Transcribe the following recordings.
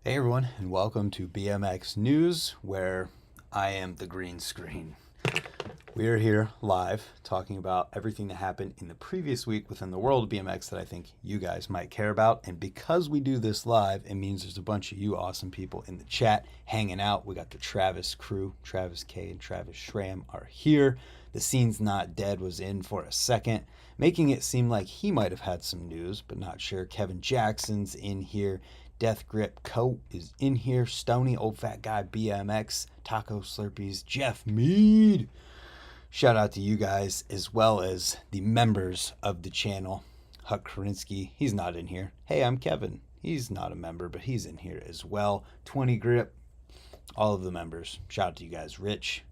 Hey everyone, and welcome to BMX News, where I am the green screen. We are here live talking about everything that happened in the previous week within the world of BMX that I think you guys might care about. And because we do this live, it means there's a bunch of you awesome people in the chat hanging out. We got the Travis crew. Travis K and Travis Schramm are here. The Scene's Not Dead was in for a second, making it seem like he might have had some news, but not sure. Kevin Jackson's in here. Death Grip Coat is in here. Stony, Old Fat Guy BMX, Taco Slurpees, Jeff Mead. Shout out to you guys, as well as the members of the channel. Huck Karinsky, he's not in here. Hey, I'm Kevin. He's not a member, but he's in here as well. 20 Grip, all of the members. Shout out to you guys. Rich,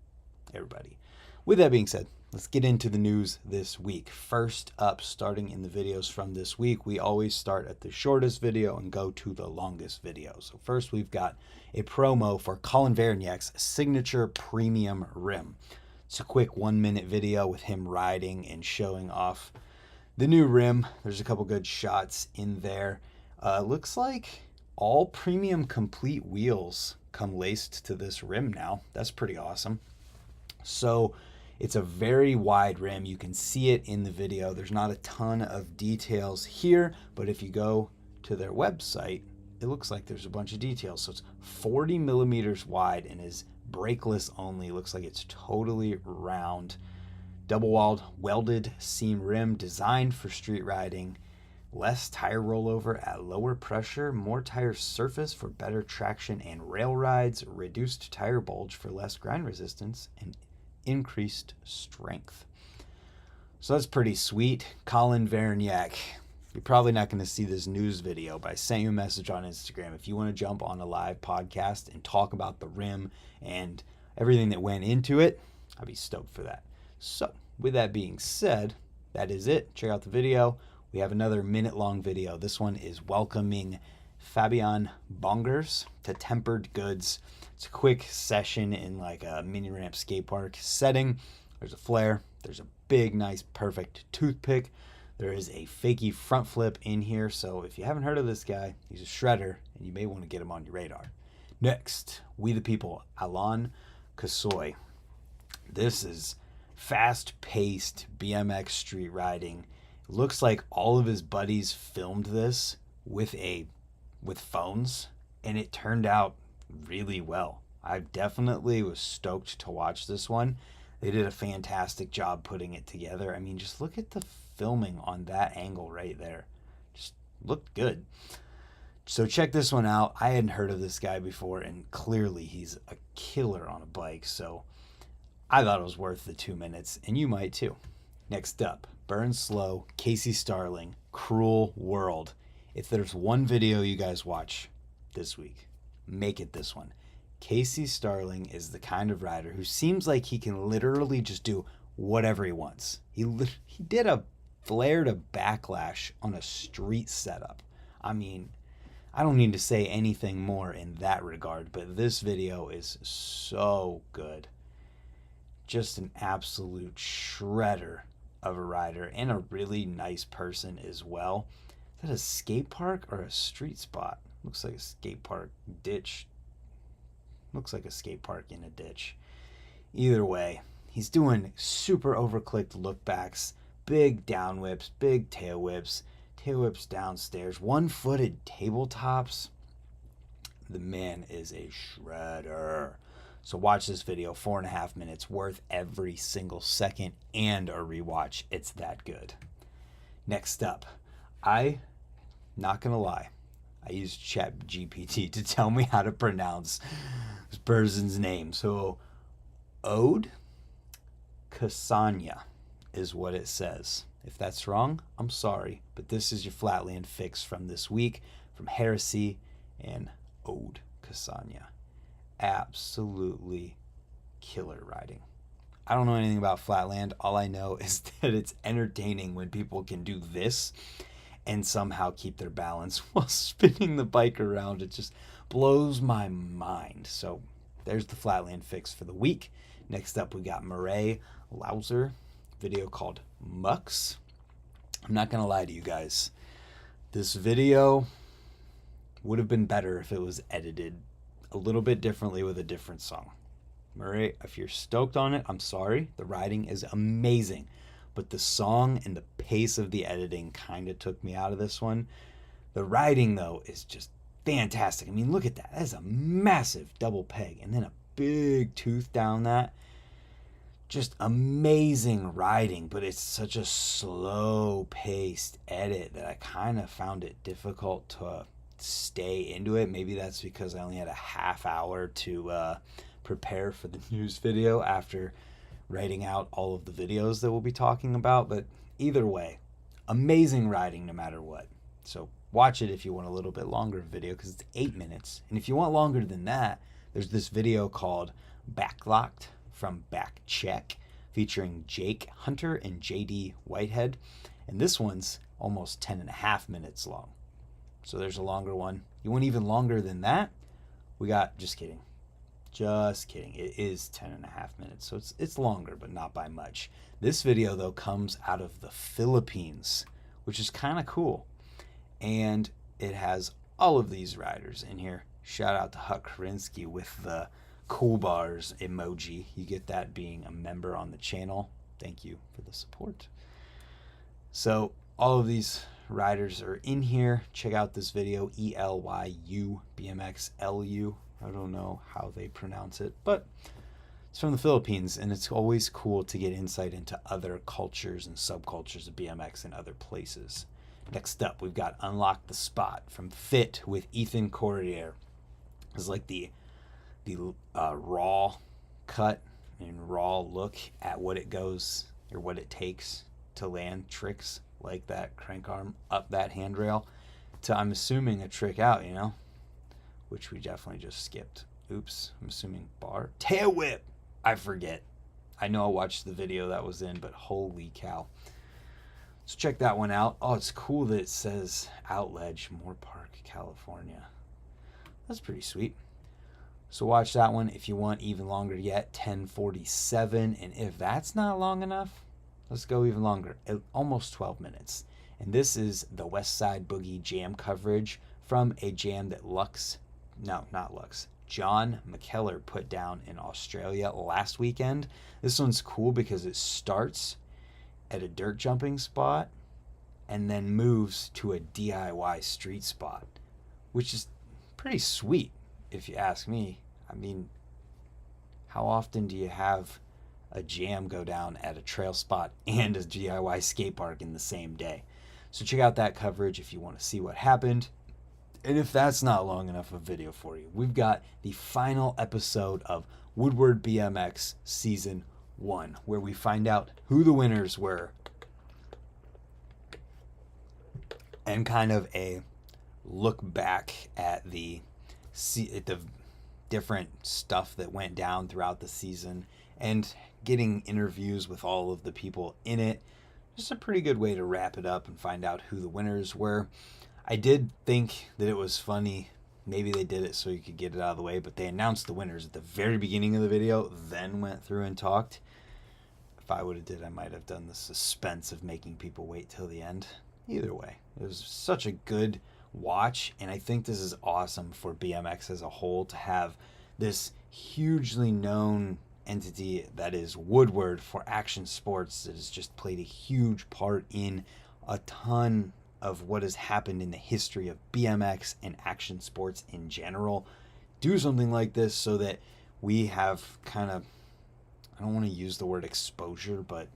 everybody. With that being said, let's get into the news this week. First up, starting in the videos from this week, we always start at the shortest video and go to the longest video. So first we've got a promo for Colin Verniak's signature premium rim. It's a quick 1-minute video with him riding and showing off the new rim. There's a couple good shots in there. Looks like all premium complete wheels come laced to this rim now. That's pretty awesome. So it's a very wide rim. You can see it in the video. There's not a ton of details here, but if you go to their website, it looks like there's a bunch of details. So it's 40 millimeters wide and is brakeless only. Looks like it's totally round. Double-walled welded seam rim designed for street riding. Less tire rollover at lower pressure. More tire surface for better traction and rail rides. Reduced tire bulge for less grind resistance and increased strength. So that's pretty sweet. Colin Verniak. You're probably not going to see this news video, but I sent you a message on Instagram. If you want to jump on a live podcast and talk about the rim and everything that went into it, I'd be stoked for that. So with that being said, that is it. Check out the video. We have another minute-long video. This one is welcoming Fabian Bongers to Tempered Goods. It's a quick session in like a mini ramp skate park setting. There's a flare. There's a big, nice, perfect toothpick. There is a fakie front flip in here. So if you haven't heard of this guy, he's a shredder and you may want to get him on your radar. Next, We the People, Alon Kasoy. This is fast-paced BMX street riding. It looks like all of his buddies filmed this with phones, and it turned out really well. I definitely was stoked to watch this one. They did a fantastic job putting it together. I mean, just look at the filming on that angle right there. Just looked good. So check this one out. I hadn't heard of this guy before, and clearly he's a killer on a bike. So I thought it was worth the 2 minutes, and you might too. Next up, Burn Slow, Casey Starling, Cruel World. If there's one video you guys watch this week, make it this one. Casey Starling is the kind of rider who seems like he can literally just do whatever he wants. He did a flare to backlash on a street setup. I mean, I don't need to say anything more in that regard, but this video is so good. Just an absolute shredder of a rider and a really nice person as well. Is that a skate park or a street spot? Looks like a skate park ditch. Looks like a skate park in a ditch. Either way, he's doing super overclicked lookbacks, big down whips, big tail whips downstairs, one-footed tabletops. The man is a shredder. So watch this video, 4.5 minutes, worth every single second and a rewatch. It's that good. Next up, not gonna lie, I used ChatGPT to tell me how to pronounce this person's name. So, Ode Kasanya is what it says. If that's wrong, I'm sorry, but this is your Flatland fix from this week from Heresy and Ode Kasanya. Absolutely killer riding. I don't know anything about Flatland. All I know is that it's entertaining when people can do this and somehow keep their balance while spinning the bike around. It just blows my mind. So there's the Flatland fix for the week. Next up, we got Murray Lauser, video called Mucks. I'm not going to lie to you guys. This video would have been better if it was edited a little bit differently with a different song. Murray, if you're stoked on it, I'm sorry. The riding is amazing, but the song and the pace of the editing kind of took me out of this one. The riding, though, is just fantastic. I mean, look at that. That is a massive double peg and then a big tooth down that. Just amazing riding, but it's such a slow-paced edit that I kind of found it difficult to stay into it. Maybe that's because I only had a half hour to prepare for the news video after writing out all of the videos that we'll be talking about. But either way, amazing riding no matter what. So watch it if you want a little bit longer video, because it's 8 minutes. And if you want longer than that, there's this video called Backlocked from Back Check featuring Jake Hunter and JD Whitehead. And this one's almost 10.5 minutes long. So there's a longer one. You want even longer than that? We got, just kidding. It is 10.5 minutes. So it's longer, but not by much. This video, though, comes out of the Philippines, which is kind of cool. And it has all of these riders in here. Shout out to Huck Karinsky with the cool bars emoji. You get that being a member on the channel. Thank you for the support. So all of these riders are in here. Check out this video, ELYU BMX LU. I don't know how they pronounce it, but it's from the Philippines, and it's always cool to get insight into other cultures and subcultures of BMX in other places. Next up, we've got Unlock the Spot from Fit with Ethan Corrier. It's like the raw cut and raw look at what it goes or what it takes to land tricks like that crank arm up that handrail to, I'm assuming, a trick out, you know, which we definitely just skipped. Oops, I'm assuming bar. Tail whip! I forget. I know I watched the video that was in, but holy cow. So check that one out. Oh, it's cool that it says Outledge, Moore Park, California. That's pretty sweet. So watch that one if you want even longer yet, 10:47. And if that's not long enough, let's go even longer, almost 12 minutes. And this is the West Side Boogie Jam coverage from a jam that John McKellar put down in Australia last weekend. This one's cool because it starts at a dirt jumping spot and then moves to a DIY street spot, which is pretty sweet if you ask me. I mean, how often do you have a jam go down at a trail spot and a DIY skate park in the same day? So check out that coverage if you want to see what happened. And if that's not long enough of a video for you, we've got the final episode of Woodward BMX Season 1, where we find out who the winners were and kind of a look back at the different stuff that went down throughout the season and getting interviews with all of the people in it. Just a pretty good way to wrap it up and find out who the winners were. I did think that it was funny. Maybe they did it so you could get it out of the way, but they announced the winners at the very beginning of the video, then went through and talked. If I would have did, I might have done the suspense of making people wait till the end. Either way, it was such a good watch, and I think this is awesome for BMX as a whole to have this hugely known entity that is Woodward for action sports that has just played a huge part in a ton of what has happened in the history of BMX and action sports in general. Do something like this so that we have kind of, I don't want to use the word exposure, but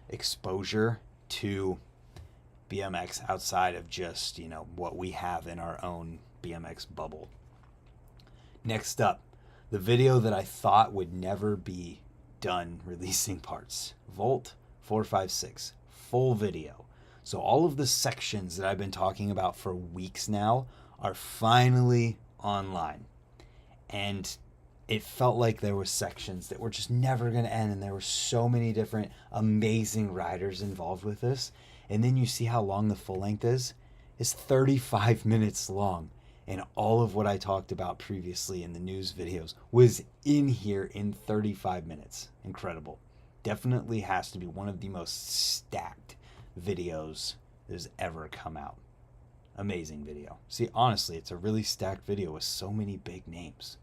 exposure to BMX outside of just, you know, what we have in our own BMX bubble. Next up, the video that I thought would never be done releasing parts. Volt 456, full video. So all of the sections that I've been talking about for weeks now are finally online. And it felt like there were sections that were just never going to end, and there were so many different amazing riders involved with this. And then you see how long the full length is. It's 35 minutes long. And all of what I talked about previously in the news videos was in here in 35 minutes. Incredible. Definitely has to be one of the most stacked videos that has ever come out. Amazing video. See, honestly, it's a really stacked video with so many big names.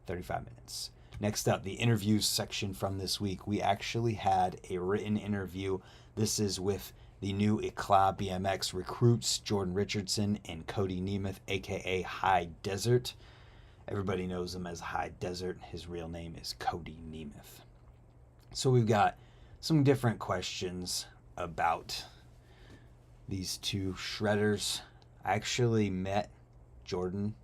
35 minutes. Next up, the interviews section from this week. We actually had a written interview. This is with the new Eclat BMX recruits, Jordan Richardson and Cody Nemeth, aka High Desert. Everybody knows him as High Desert. His real name is Cody Nemeth. So we've got some different questions about these two shredders. I actually met Jordan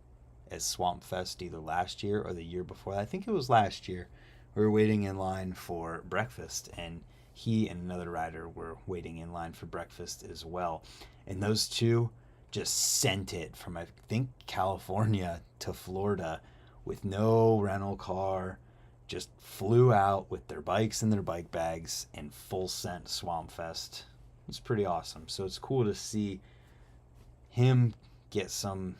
at Swamp Fest either last year or the year before. I think it was last year. We were waiting in line for breakfast, and he and another rider were waiting in line for breakfast as well. And those two just sent it from, I think, California to Florida with no rental car. Just flew out with their bikes and their bike bags and full sent Swamp Fest. It's pretty awesome. So it's cool to see him get some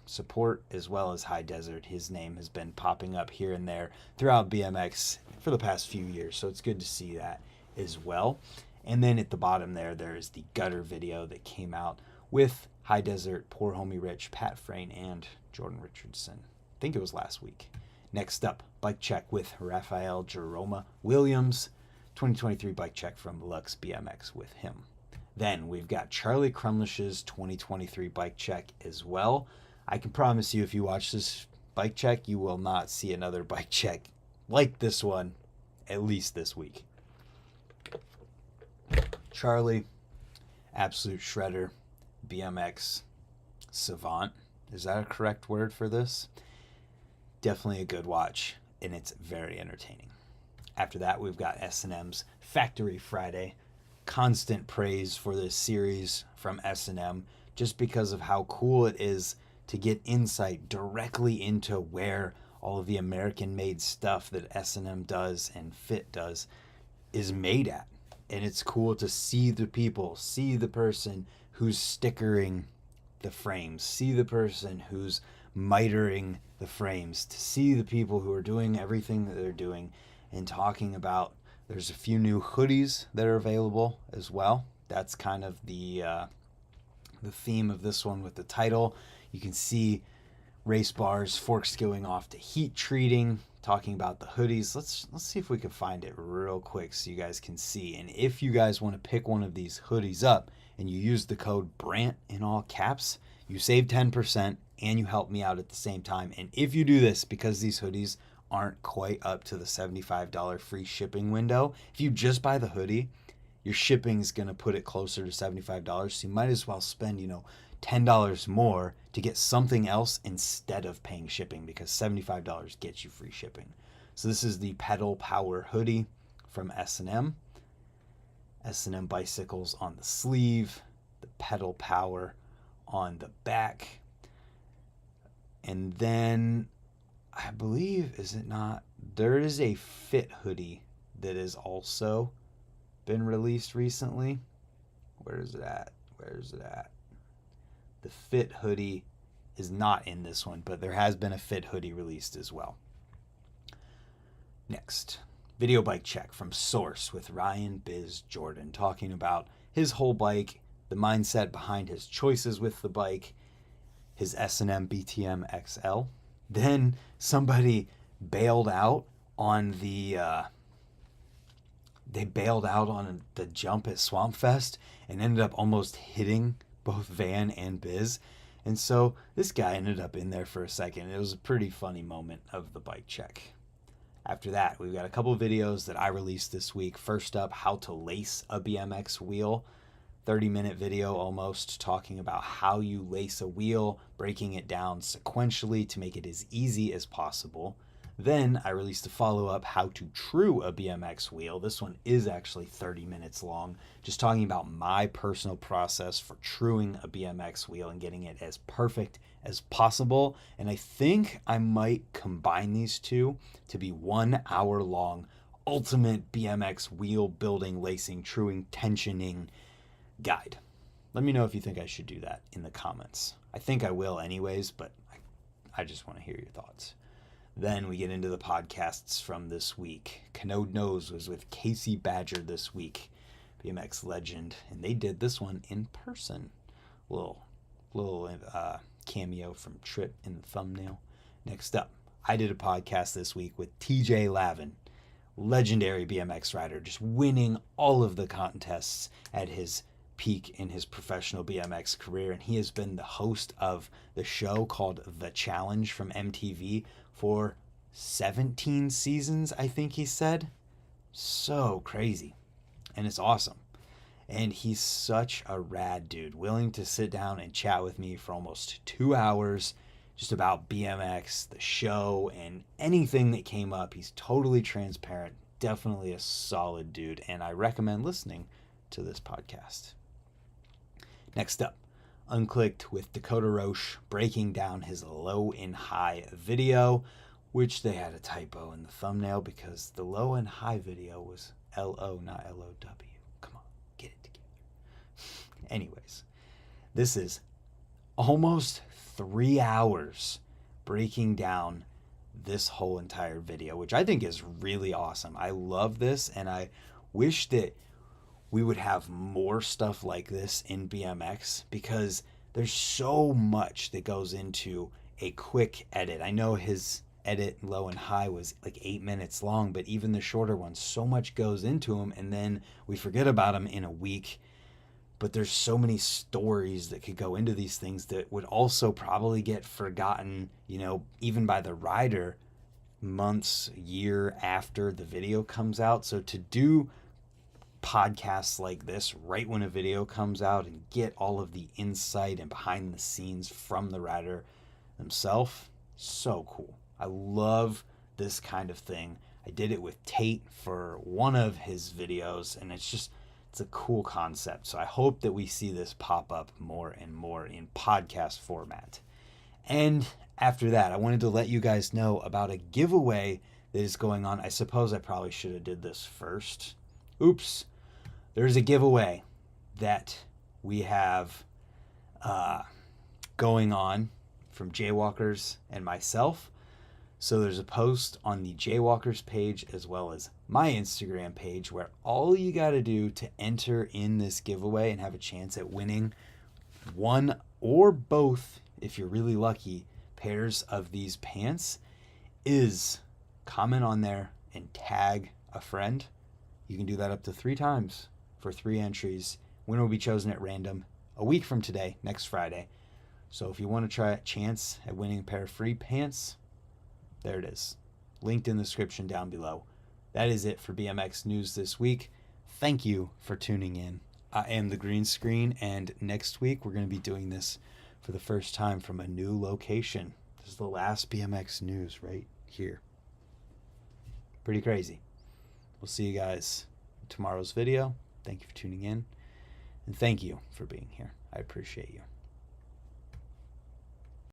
support, as well as High Desert. His name has been popping up here and there throughout BMX for the past few years, so it's good to see that as well. And then at the bottom there is the gutter video that came out with High Desert, Poor Homie Rich, Pat Frayne, and Jordan Richardson. I think it was last week. Next up, bike check with Rafael Jeroma Williams, 2023 bike check from Lux BMX with him. Then we've got Charlie Crumlish's 2023 bike check as well. I can promise you, if you watch this bike check, you will not see another bike check like this one, at least this week. Charlie, absolute shredder, BMX savant. Is that a correct word for this? Definitely a good watch, and it's very entertaining. After that, we've got S&M's Factory Friday. Constant praise for this series from S&M, just because of how cool it is to get insight directly into where all of the American-made stuff that S&M does and Fit does is made at. And it's cool to see the people, see the person who's stickering the frames, see the person who's mitering the frames, to see the people who are doing everything that they're doing and talking about. There's a few new hoodies that are available as well. That's kind of the theme of this one with the title. You can see race bars, forks going off to heat treating, talking about the hoodies. Let's see if we can find it real quick so you guys can see. And if you guys want to pick one of these hoodies up and you use the code BRANT in all caps, you save 10% and you help me out at the same time. And if you do this, because these hoodies aren't quite up to the $75 free shipping window, if you just buy the hoodie, your shipping is going to put it closer to $75. So you might as well spend, $10 more to get something else instead of paying shipping, because $75 gets you free shipping. So this is the Pedal Power hoodie from S&M. S&M Bicycles on the sleeve, the Pedal Power on the back. And then I believe, is it not, there is a Fit hoodie that has also been released recently. Where is it at? The Fit hoodie is not in this one, but there has been a Fit hoodie released as well. Next, video bike check from Source with Ryan Biz Jordan, talking about his whole bike, the mindset behind his choices with the bike, his S&M BTM XL. Then somebody bailed out on the jump at Swamp Fest and ended up almost hitting both Van and Biz. And so this guy ended up in there for a second. It was a pretty funny moment of the bike check. After that, we've got a couple of videos that I released this week. First up, how to lace a BMX wheel. 30-minute video almost, talking about how you lace a wheel, breaking it down sequentially to make it as easy as possible. Then I released a follow-up, how to true a BMX wheel. This one is actually 30 minutes long, just talking about my personal process for truing a BMX wheel and getting it as perfect as possible. And I think I might combine these two to be 1 hour long ultimate BMX wheel building, lacing, truing, tensioning guide. Let me know if you think I should do that in the comments. I think I will anyways, but I just want to hear your thoughts. Then we get into the podcasts from this week. Canode Knows was with Casey Badger this week, BMX legend, and they did this one in person. Little little cameo from Trip in the thumbnail. Next up, I did a podcast this week with TJ Lavin, legendary BMX rider, just winning all of the contests at his peak in his professional BMX career. And he has been the host of the show called The Challenge from MTV for 17 seasons, I think he said. So crazy. And it's awesome. And he's such a rad dude, willing to sit down and chat with me for almost 2 hours just about BMX, the show, and anything that came up. He's totally transparent, definitely a solid dude, and I recommend listening to this podcast. Next up, Unclicked with Dakota Roche breaking down his low and high video, which they had a typo in the thumbnail because the low and high video was LO, not LOW. Come on, get it together. Anyways, this is almost 3 hours breaking down this whole entire video, which I think is really awesome. I love this, and I wish that we would have more stuff like this in BMX because there's so much that goes into a quick edit. I know his edit low and high was like 8 minutes long, but even the shorter ones, so much goes into them, and then we forget about them in a week. But there's so many stories that could go into these things that would also probably get forgotten, even by the rider months, year after the video comes out. So to do podcasts like this right when a video comes out and get all of the insight and behind the scenes from the rider themselves, so cool. I love this kind of thing. I did it with Tate for one of his videos, and it's a cool concept. So I hope that we see this pop up more and more in podcast format. And after that, I wanted to let you guys know about a giveaway that is going on. I suppose I probably should have did this first. Oops. There's a giveaway that we have going on from Jaywalkers and myself. So there's a post on the Jaywalkers page as well as my Instagram page where all you got to do to enter in this giveaway and have a chance at winning one or both, if you're really lucky, pairs of these pants is comment on there and tag a friend. You can do that up to 3 times for 3 entries. Winner will be chosen at random a week from today, next Friday. So if you want to try a chance at winning a pair of free pants, there it is. Linked in the description down below. That is it for BMX news this week. Thank you for tuning in. I am the Green Screen, and next week we're going to be doing this for the first time from a new location. This is the last BMX news right here. Pretty crazy. We'll see you guys in tomorrow's video. Thank you for tuning in, and thank you for being here. I appreciate you.